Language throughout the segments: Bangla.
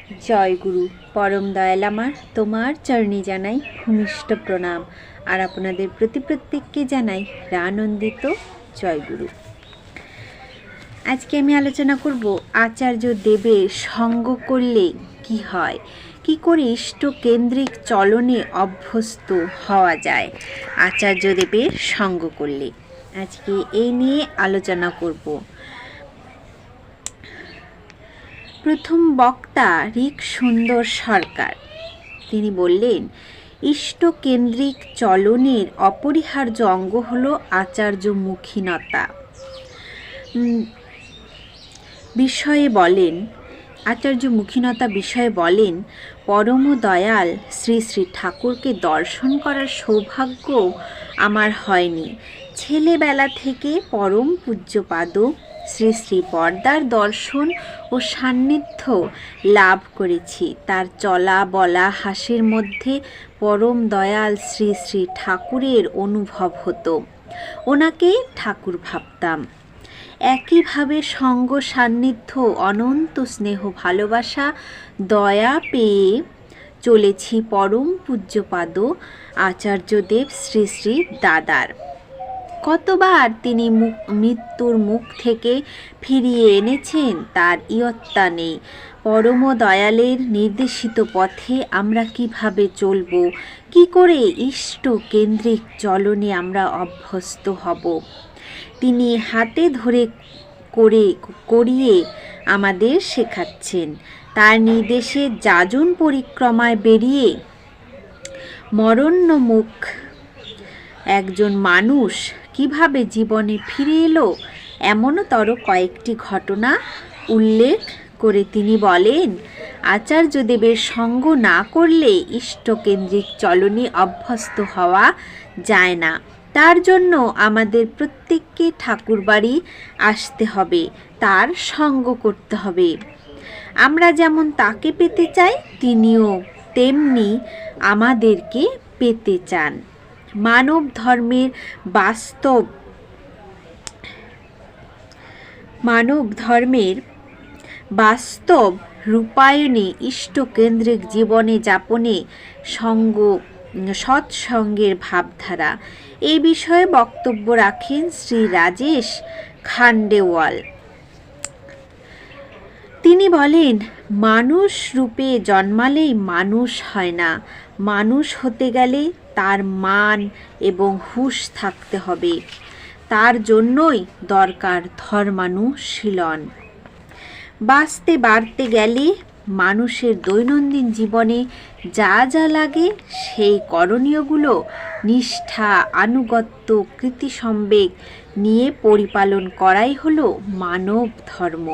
জয় গুরু। পরম দয়াল আমার তোমার চরণে জানাই ভূমিষ্ঠ প্রণাম, আর আপনাদের প্রত্যেককে জানাই আনন্দিত জয় গুরু। আজকে আমি আলোচনা করব আচার্য দেবের সঙ্গ করলে কি হয়, কি করে ইষ্ট কেন্দ্রিক চলনে অভ্যস্ত হওয়া যায় আচার্য দেবের সঙ্গ করলে। আজকে এই নিয়ে আলোচনা করব। প্রথম বক্তা ঋক সুন্দর সরকার, তিনি বললেন, ইষ্টকেন্দ্রিক চলনের অপরিহার্য অঙ্গ হল আচার্যমুখীনতা। আচার্যমুখীনতা বিষয়ে বলেন, পরম দয়াল শ্রী শ্রী ঠাকুরকে দর্শন করার সৌভাগ্য আমার হয়নি। ছেলেবেলা থেকে পরম পূজ্যপাদ শ্রী শ্রী বরদার দর্শন ও সান্নিধ্য লাভ করেছি। তার চলা বলা হাসির মধ্যে পরম দয়াল শ্রী শ্রী ঠাকুরের অনুভব হতো, ওনাকে ঠাকুর ভাবতাম। একইভাবে সঙ্গ সান্নিধ্য অনন্ত স্নেহ ভালোবাসা দয়া পেয়ে চলেছি পরম পূজ্যপাদ আচার্যদেব শ্রী শ্রী দাদার। কতবার তিনি মৃত্যুর মুখ থেকে ফিরিয়ে এনেছেন তার ইয়ত্তা নেই। পরম দয়ালের নির্দেশিত পথে আমরা কিভাবে চলব, কি করে ইষ্ট কেন্দ্রিক চলনে আমরা অভ্যস্ত হব, তিনি হাতে ধরে করিয়ে আমাদের শেখাচ্ছেন। তার নির্দেশে যাজন পরিক্রমায় বেরিয়ে মরণোন্মুখ একজন মানুষ কিভাবে জীবনে ফিরে এলো, এমনতর কয়েকটি ঘটনা উল্লেখ করে তিনি বলেন, আচার্যদেবের সঙ্গ না করলে ইষ্টকেন্দ্রিক চলনে অভ্যস্ত হওয়া যায় না। তার জন্য আমাদের প্রত্যেককে ঠাকুরবাড়ি আসতে হবে, তার সঙ্গ করতে হবে। আমরা যেমন তাকে পেতে চাই, তিনিও তেমনি আমাদেরকে পেতে চান। মানব ধর্মের বাস্তব রূপায়ণে ইষ্টকেন্দ্রিক জীবনে যাপনে সৎসঙ্গের ভাবধারা, এই বিষয়ে বক্তব্য রাখেন শ্রী রাজেশ খান্ডেওয়াল। তিনি বলেন, মানুষ রূপে জন্মালেই মানুষ হয় না, মানুষ হতে গেলে তার মান এবং হুঁশ থাকতে হবে। তার জন্যই দরকার ধর্মানুশীলন। বাড়তে গেলে মানুষের দৈনন্দিন জীবনে যা যা লাগে সেই করণীয়গুলো নিষ্ঠা, আনুগত্য, কৃতিসম্বেগ নিয়ে পরিপালন করাই হলো মানব ধর্ম।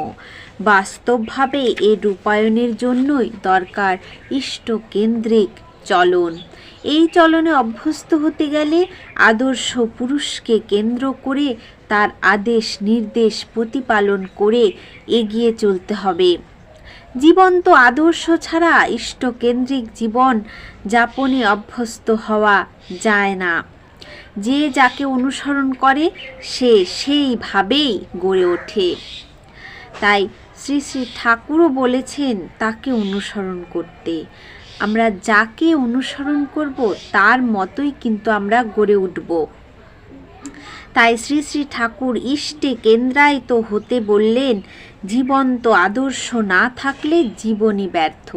বাস্তবভাবে এর রূপায়ণের জন্যই দরকার ইষ্টকেন্দ্রিক চলন। এই চলনে অভ্যস্ত হতে গেলে আদর্শ পুরুষকে কেন্দ্র করে তার আদেশ নির্দেশ প্রতিপালন করে এগিয়ে চলতে হবে। জীবন্ত আদর্শ ছাড়া ইষ্টকেন্দ্রিক জীবন যাপনে অভ্যস্ত হওয়া যায় না। যে যাকে অনুসরণ করে সে সেইভাবেই গড়ে ওঠে। তাই শ্রী শ্রী ঠাকুরও বলেছেন তাকে অনুসরণ করতে। আমরা যাকে অনুসরণ করব তার মতোই কিন্তু আমরা গড়ে উঠব। তাই শ্রী শ্রী ঠাকুর ইষ্টে কেন্দ্রায়িত হতে বললেন। জীবন্ত আদর্শ না থাকলে জীবনই ব্যর্থ।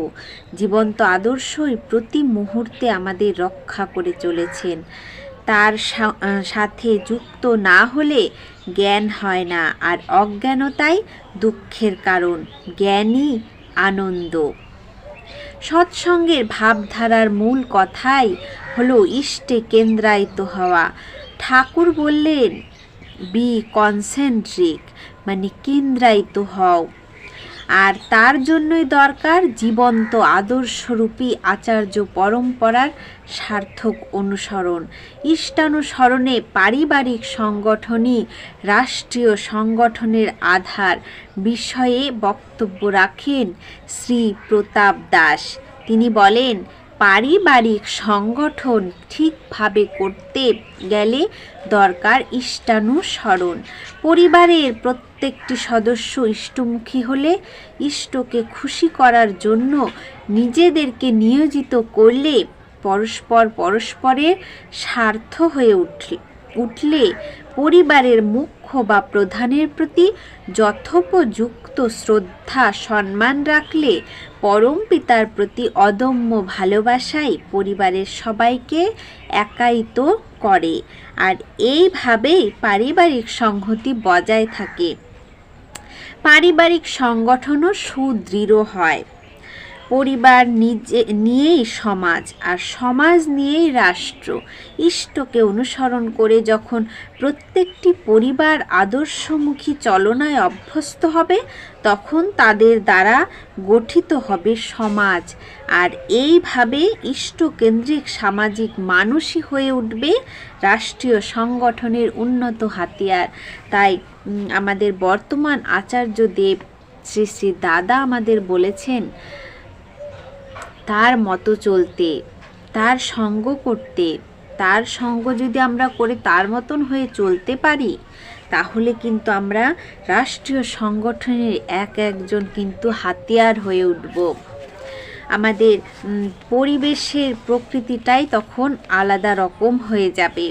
জীবন্ত আদর্শই প্রতি মুহূর্তে আমাদের রক্ষা করে চলেছেন। তার সাথে যুক্ত না হলে জ্ঞান হয় না, আর অজ্ঞানতাই দুঃখের কারণ, জ্ঞানই আনন্দ। সৎসঙ্গের ভাবধারার মূল কথাই হলো ইষ্টে কেন্দ্রায়িত হওয়া। ঠাকুর বললেন, বি কনসেন্ট্রিক, মানে কেন্দ্রায়িত হও। আর তার জন্যই দরকার জীবন্ত আদর্শরূপী আচার্য পরম্পরার সার্থক অনুসরণ। ইষ্টানুসরণে পারিবারিক সংগঠনই রাষ্ট্রীয় সংগঠনের আধার বিষয়ে বক্তব্য রাখেন শ্রী প্রতাপ দাস। তিনি বলেন, পারিবারিক সংগঠন ঠিকভাবে করতে গেলে দরকার ইষ্টানুসরণ। পরিবারের প্রত্যেকটি সদস্য ইষ্টমুখী হলে ইষ্টকে খুশি করার জন্য নিজেদেরকে নিয়োজিত করলে পরস্পরের স্বার্থ হয়ে উঠলে পরিবারের মুখ্য বা প্রধানের প্রতি যথোপযুক্ত শ্রদ্ধা সম্মান রাখলে পরম পিতার প্রতি অদম্য ভালোবাসাই পরিবারের সবাইকে একায়িত করে, আর এইভাবেই পারিবারিক সংহতি বজায় থাকে। পারিবারিক সংগঠনও সুদৃঢ় হয়। পরিবার নিয়েই সমাজ, আর সমাজ নিয়েই রাষ্ট্র। ইষ্টকে অনুসরণ করে যখন প্রত্যেকটি পরিবার আদর্শমুখী চলনায় অভ্যস্ত হবে, তখন তাদের দ্বারা গঠিত হবে সমাজ, আর এইভাবে ইষ্টকেন্দ্রিক সামাজিক মানুষই হয়ে উঠবে রাষ্ট্রীয় সংগঠনের উন্নত হাতিয়ার। তাই আমাদের বর্তমান আচার্যদেব শ্রী শ্রী দাদা আমাদের বলেছেন, তার মতো চলতে, তার সঙ্গ করতে। তার সঙ্গ যদি আমরা করে তার মতন হয়ে চলতে পারি, তাহলে কিন্তু আমরা রাষ্ট্রীয় সংগঠনের একজন কিন্তু হাতিয়ার হয়ে উঠব। আমাদের পরিবেশের প্রকৃতিটাই তখন আলাদা রকম হয়ে যাবে।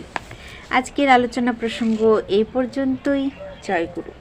আজকের আলোচনা প্রসঙ্গ এই পর্যন্তই। জয় গুরু।